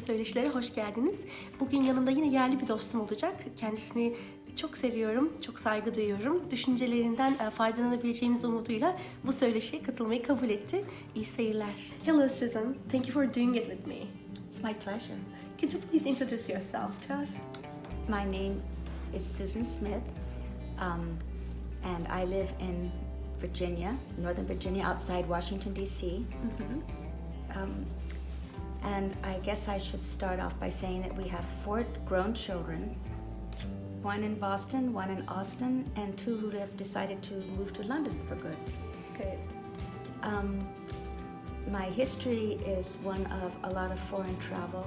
Söyleşilere hoş geldiniz. Bugün yanımda yine yerli bir dostum olacak. Kendisini çok seviyorum, çok saygı duyuyorum. Düşüncelerinden faydalanabileceğimiz umuduyla bu söyleşiye katılmayı kabul etti. İyi seyirler. Hello Susan, thank you for doing it with me. It's my pleasure. Could you please introduce yourself to us? My name is Susan Smith, and I live in Virginia, Northern Virginia, outside Washington, D.C. And I guess I should start off by saying that we have 4 grown children, one in Boston, one in Austin, and 2 who have decided to move to London for good. Okay. My history is one of a lot of foreign travel,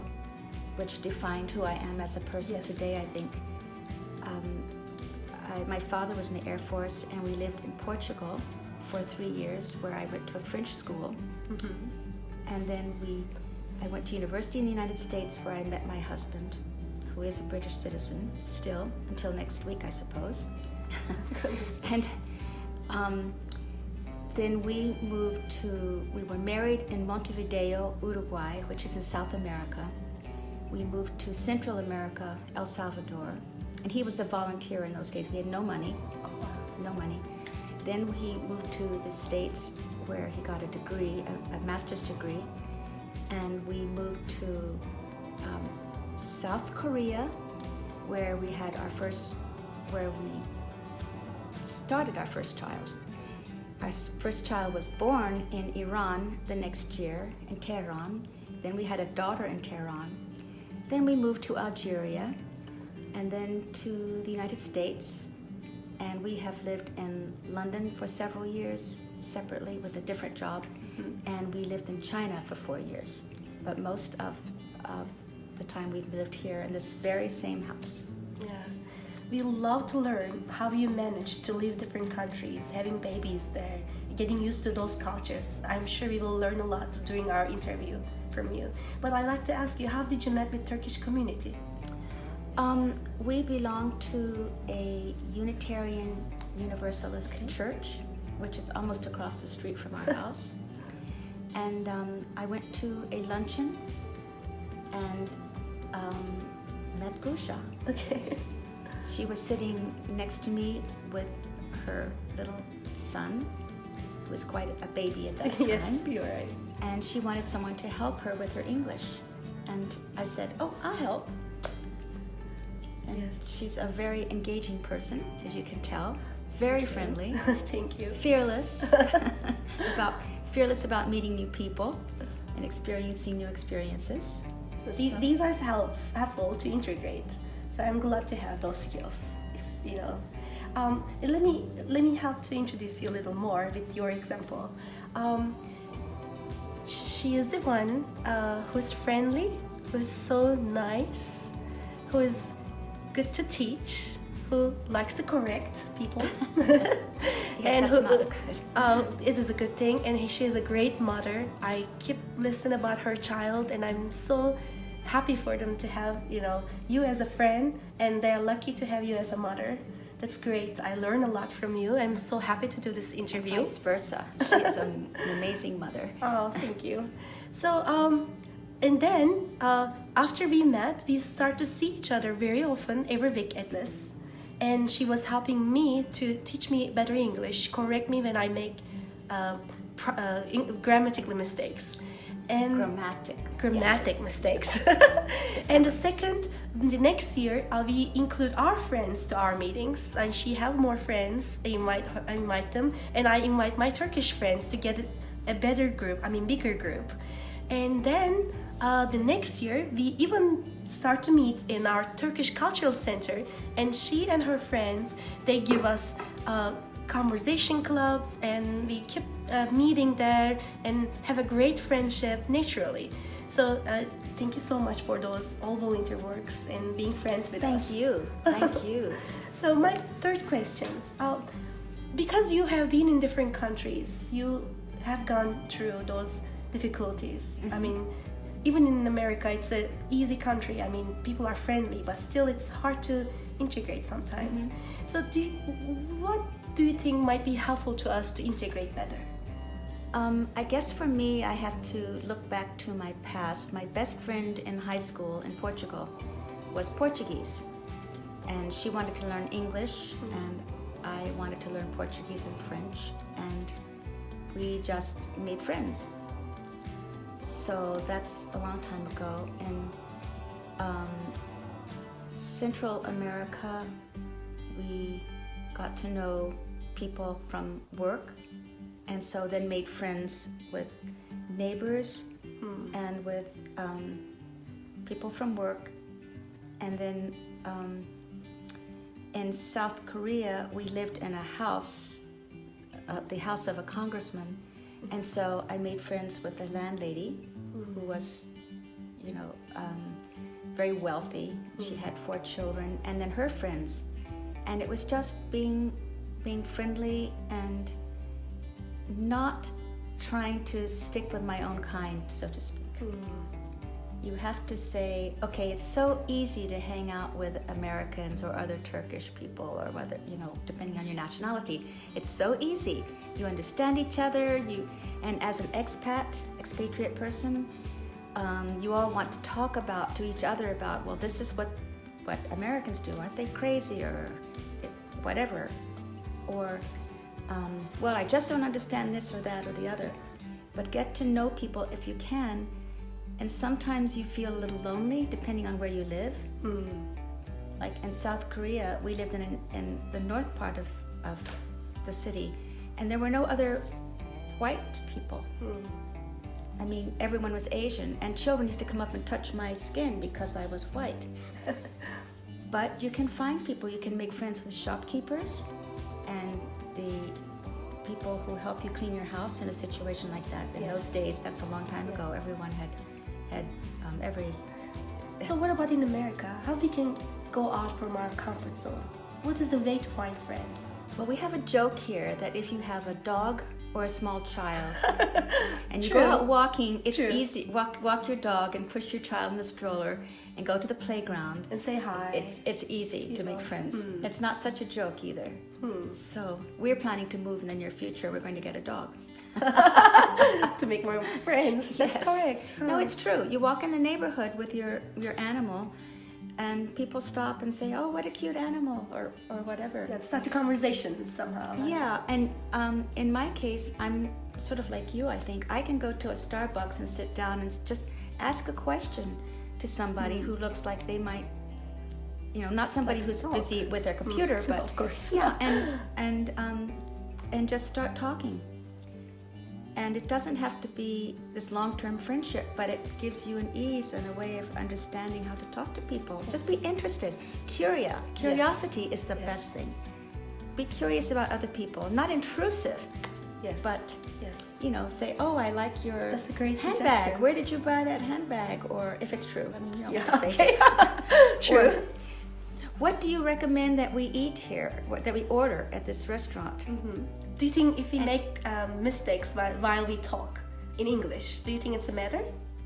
which defined who I am as a person Yes. today, I think. My father was in the Air Force, and we lived in Portugal for 3 years, where I went to a French school. And then I went to university in the United States, where I met my husband, who is a British citizen still, until next week, I suppose. And then we were married in Montevideo, Uruguay, which is in South America. We moved to Central America, El Salvador, and he was a volunteer in those days. We had no money. Then he moved to the States, where he got a degree, a master's degree, and we moved to South Korea, where we started our first child. Our first child was born in Iran the next year, in Tehran. Then we had a daughter in Tehran. Then we moved to Algeria, and then to the United States. And we have lived in London for several years, separately with a different job. And we lived in China for 4 years. But most of the time we've lived here in this very same house. Yeah. We love to learn how you manage to live different countries, having babies there, getting used to those cultures. I'm sure we will learn a lot during our interview from you. But I'd like to ask you, how did you meet with Turkish community? We belong to a Unitarian Universalist church, which is almost across the street from our house. And I went to a luncheon and met Gusha. Okay. She was sitting next to me with her little son, who was quite a baby at that time. Yes, you're right. And she wanted someone to help her with her English. And I said, oh, I'll help. And Yes. she's a very engaging person, as you can tell. Very friendly. Thank you. Fearless. Fearless about meeting new people and experiencing new experiences. These are helpful to integrate. So I'm glad to have those skills. Let me help to introduce you a little more with your example. She is the one who's friendly, who's so nice, who is good to teach, who likes to correct people. Yes, that's not good. It is a good thing, and she is a great mother. I keep listening about her child, and I'm so happy for them to have you as a friend, and they're lucky to have you as a mother. That's great. I learn a lot from you. I'm so happy to do this interview. Vice versa. She is an amazing mother. Oh, thank you. So, and then after we met, we start to see each other very often, every week at least. And she was helping me to teach me better English, correct me when I make grammatical mistakes. And grammatic mistakes. And the next year, we include our friends to our meetings, and she have more friends. I invite them, and I invite my Turkish friends to get a bigger group. And then the next year, we even start to meet in our Turkish Cultural Center, and she and her friends, they give us conversation clubs, and we keep meeting there and have a great friendship naturally. So thank you so much for those all volunteer works and being friends with us. Thank you. So my third questions, because you have been in different countries, you have gone through those difficulties. I mean, even in America, it's an easy country. I mean, people are friendly, but still it's hard to integrate sometimes. So what do you think might be helpful to us to integrate better? I guess for me, I have to look back to my past. My best friend in high school in Portugal was Portuguese, and she wanted to learn English, and I wanted to learn Portuguese and French, and we just made friends. So that's a long time ago. In Central America, we got to know people from work, and so then made friends with neighbors and with people from work. And then in South Korea, we lived in a house, the house of a congressman, and so I made friends with the landlady who was, very wealthy. She had 4 children, and then her friends, and it was just being friendly and not trying to stick with my own kind, so to speak. You have to say, okay, it's so easy to hang out with Americans or other Turkish people, or whether, depending on your nationality, it's so easy. You understand each other, and as an expatriate person, you all want to talk to each other about, well, this is what Americans do, aren't they crazy, or whatever, or well, I just don't understand this or that or the other. But get to know people if you can, and sometimes you feel a little lonely depending on where you live. Like in South Korea, we lived in the north part of the city, and there were no other white people. I mean, everyone was Asian, and children used to come up and touch my skin because I was white. But you can find people, you can make friends with shopkeepers and the people who help you clean your house in a situation like that. In those days, that's a long time ago, everyone had every... So what about in America? How we can go out from our comfort zone? What is the way to find friends? Well, we have a joke here that if you have a dog or a small child and you go out walking, it's easy. Walk your dog and push your child in the stroller and go to the playground and say hi. It's easy to make friends. It's not such a joke either. So we're planning to move in the near future. We're going to get a dog. To make more friends. That's correct. No, it's true. You walk in the neighborhood with your animal, and people stop and say, "Oh, what a cute animal," or whatever. Yeah, start the conversation somehow. Yeah, and in my case, I'm sort of like you. I think I can go to a Starbucks and sit down and just ask a question to somebody who looks like they might, not somebody who's busy with their computer, but of course. Yeah, and just start talking. And it doesn't have to be this long-term friendship, but it gives you an ease and a way of understanding how to talk to people. Just be interested. Curiosity is the best thing. Be curious about other people, not intrusive. But say, "Oh, I like your That's a great handbag. suggestion. Where did you buy that handbag?" Or if it's true, I mean, you don't Yeah, have to say okay. it. True. Or, what do you recommend that we eat here? That we order at this restaurant? Do you think if we make mistakes while we talk in English, do you think it's a matter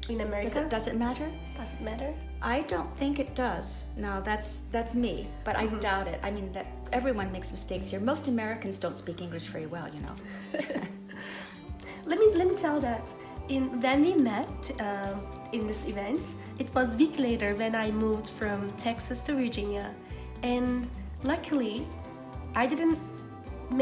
in America? Does it matter? Does it matter? I don't think it does. Now that's me, but I doubt it. I mean, that everyone makes mistakes here. Most Americans don't speak English very well, Let me tell that when we met in this event, it was a week later when I moved from Texas to Virginia, and luckily I didn't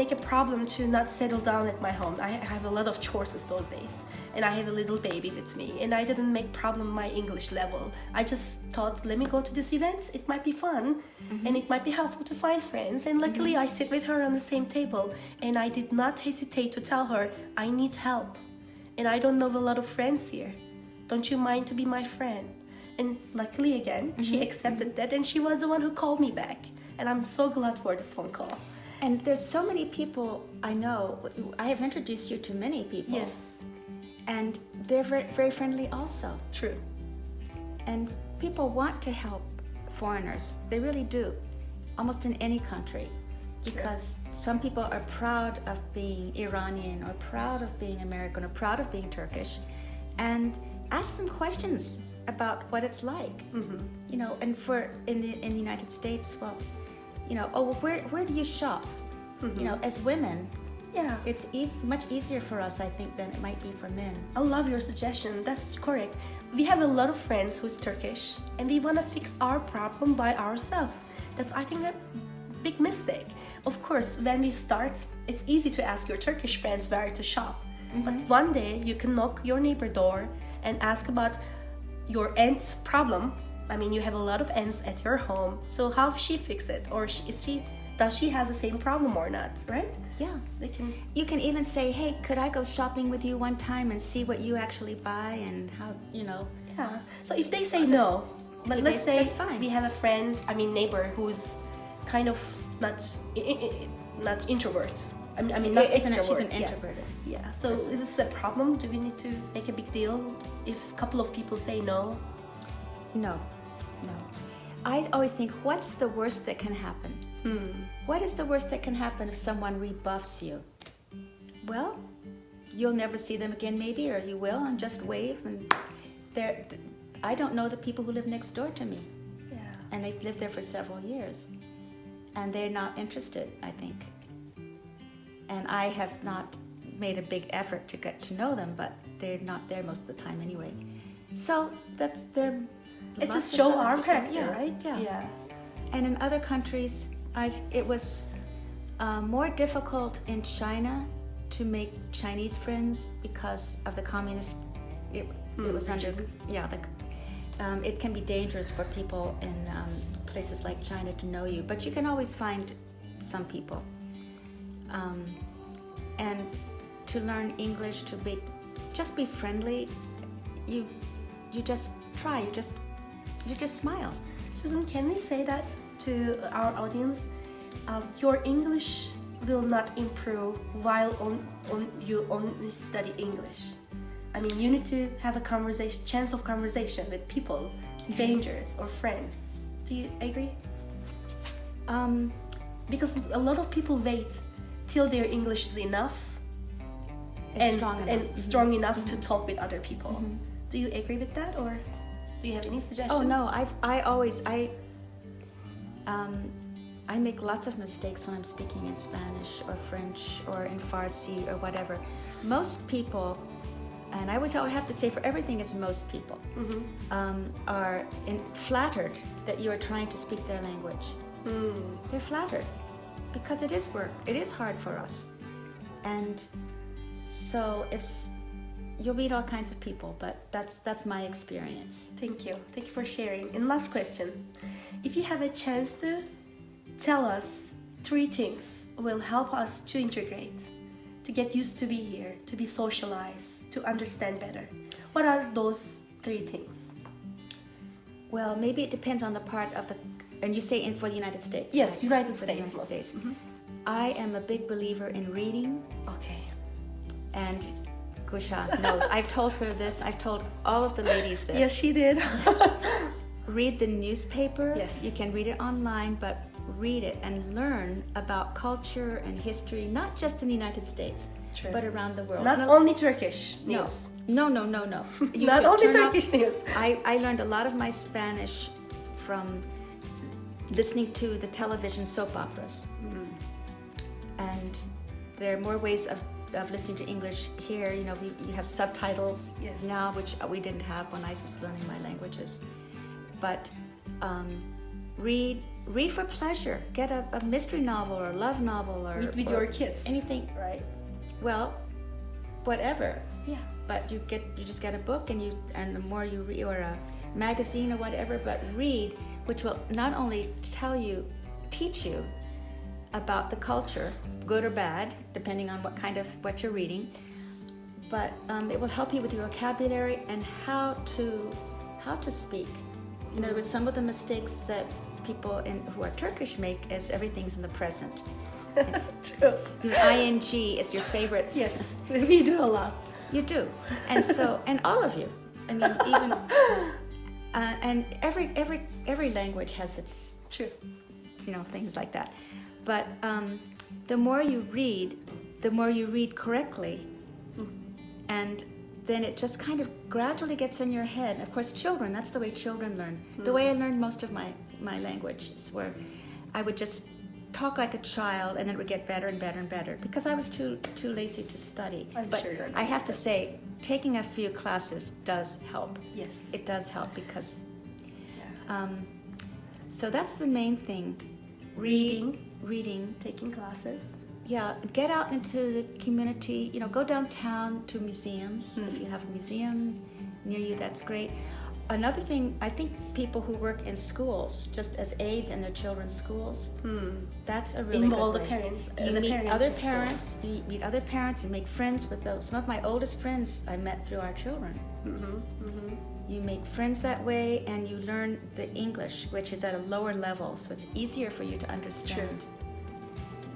make a problem to not settle down at my home. I have a lot of chores those days, and I have a little baby with me, and I didn't make problem my English level. I just thought, let me go to this event, it might be fun, and it might be helpful to find friends, and luckily I sit with her on the same table, and I did not hesitate to tell her, I need help, and I don't know a lot of friends here. Don't you mind to be my friend? And luckily again, she accepted that, and she was the one who called me back, and I'm so glad for this phone call. And there's so many people I know. I have introduced you to many people. Yes. And they're very, very friendly also. True. And people want to help foreigners. They really do. Almost in any country. Because some people are proud of being Iranian, or proud of being American, or proud of being Turkish. And ask them questions about what it's like. And in the United States, well, where do you shop? As women, Yeah. It's much easier for us, I think, than it might be for men. I love your suggestion. That's correct. We have a lot of friends who's Turkish, and we want to fix our problem by ourselves. That's, I think, a big mistake. Of course, when we start, it's easy to ask your Turkish friends where to shop. But one day you can knock your neighbor door and ask about your aunt's problem. I mean, you have a lot of aunts at your home. So how she fix it, or does she has the same problem or not? Right? Yeah. We can. You can even say, hey, could I go shopping with you one time and see what you actually buy and how, Yeah. So if they say no, but let's say that's fine. we have a friend, neighbor who's kind of not introvert. I mean not extrovert. She's an introverted. Yeah. So is this a problem? Do we need to make a big deal if a couple of people say no? No. I always think, what's the worst that can happen? What is the worst that can happen if someone rebuffs you? Well, you'll never see them again maybe, or you will, and just wave. And I don't know the people who live next door to me. Yeah. And they've lived there for several years. And they're not interested, I think. And I have not made a big effort to get to know them, but they're not there most of the time anyway. So that's their... It does show our character, yeah, right? Yeah. And in other countries, it was more difficult in China to make Chinese friends because of the communist. It was under it can be dangerous for people in places like China to know you, but you can always find some people. And to learn English, just be friendly. You just try. You just smile. Susan, can we say that to our audience? Your English will not improve while you only study English. I mean, you need to have a chance of conversation with people, strangers or friends. Do you agree? Because a lot of people wait till their English is enough and strong enough to talk with other people. Do you agree with that, or do you have any suggestions? Oh no, I make lots of mistakes when I'm speaking in Spanish or French or in Farsi or whatever. Most people, and I have to say for everything is most people, are flattered that you are trying to speak their language. They're flattered because it is work. It is hard for us. And so you'll meet all kinds of people, but that's my experience. Thank you for sharing. And last question, if you have a chance to tell us 3 things will help us to integrate, to get used to be here, to be socialized, to understand better, what are those 3 things? Well, maybe it depends on the part of and you say for the United States. Yes, right? United For States. The United States. I am a big believer in reading. Okay. And Kusha knows. I've told her this. I've told all of the ladies this. Yes, she did. Read the newspaper. Yes. You can read it online, but read it and learn about culture and history, not just in the United States, True. but around the world. Not only Turkish news. No. You Not should only turn off- Turkish news. I learned a lot of my Spanish from listening to the television soap operas. And there are more ways of listening to English here. You have subtitles now, which we didn't have when I was learning my languages. But read for pleasure. Get a mystery novel or a love novel or Read with your kids. anything. Right. Well, whatever. Yeah. But you just get a book and the more you read, or a magazine or whatever, but read, which will not only teach you about the culture, good or bad, depending on what you're reading, but it will help you with your vocabulary and how to speak. In other words, some of the mistakes that people who are Turkish make is everything's in the present. True. The ing is your favorite. Yes, we do a lot. You do, and all of you. I mean, even and every language has its True. Things like that. But the more you read correctly, and then it just kind of gradually gets in your head. Of course, that's the way children learn. The way I learned most of my language is where I would just talk like a child, and then it would get better and better and better because I was too lazy to study. I'm sure you're I have to say, taking a few classes does help. Yes. It does help because. Yeah. So that's the main thing. Reading. Taking classes. Yeah, get out into the community. You know, go downtown to museums. If you have a museum near you, that's great. Another thing, I think people who work in schools, just as aides in their children's schools, that's a really Involve good the way. parents. You As a meet parent other at school. parents. You meet other parents and make friends with those. Some of my oldest friends I met through our children. You make friends that way, and you learn the English, which is at a lower level, so it's easier for you to understand. True.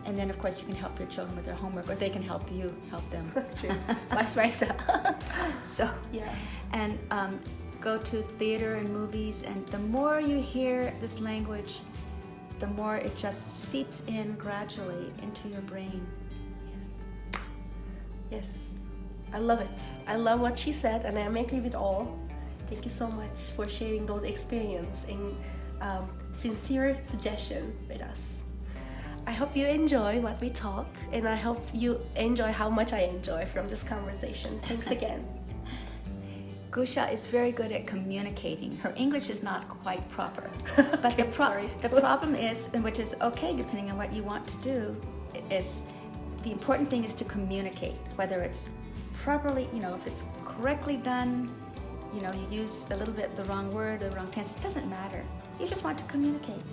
And then, of course, you can help your children with their homework, or they can help you help them. True. Vice versa. So, Yeah. and go to theater and movies, and the more you hear this language, the more it just seeps in gradually into your brain. Yes. I love it. I love what she said, and I agree with all. Thank you so much for sharing those experience and sincere suggestion with us. I hope you enjoy what we talk, and I hope you enjoy how much I enjoy from this conversation. Thanks again. Gusha is very good at communicating. Her English is not quite proper. But sorry. the problem is, and which is okay depending on what you want to do, is the important thing is to communicate. Whether it's properly, you know, if it's correctly done, you know, you use a little bit the wrong word, the wrong tense, it doesn't matter. You just want to communicate.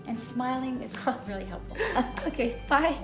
And smiling is really helpful. Okay, bye.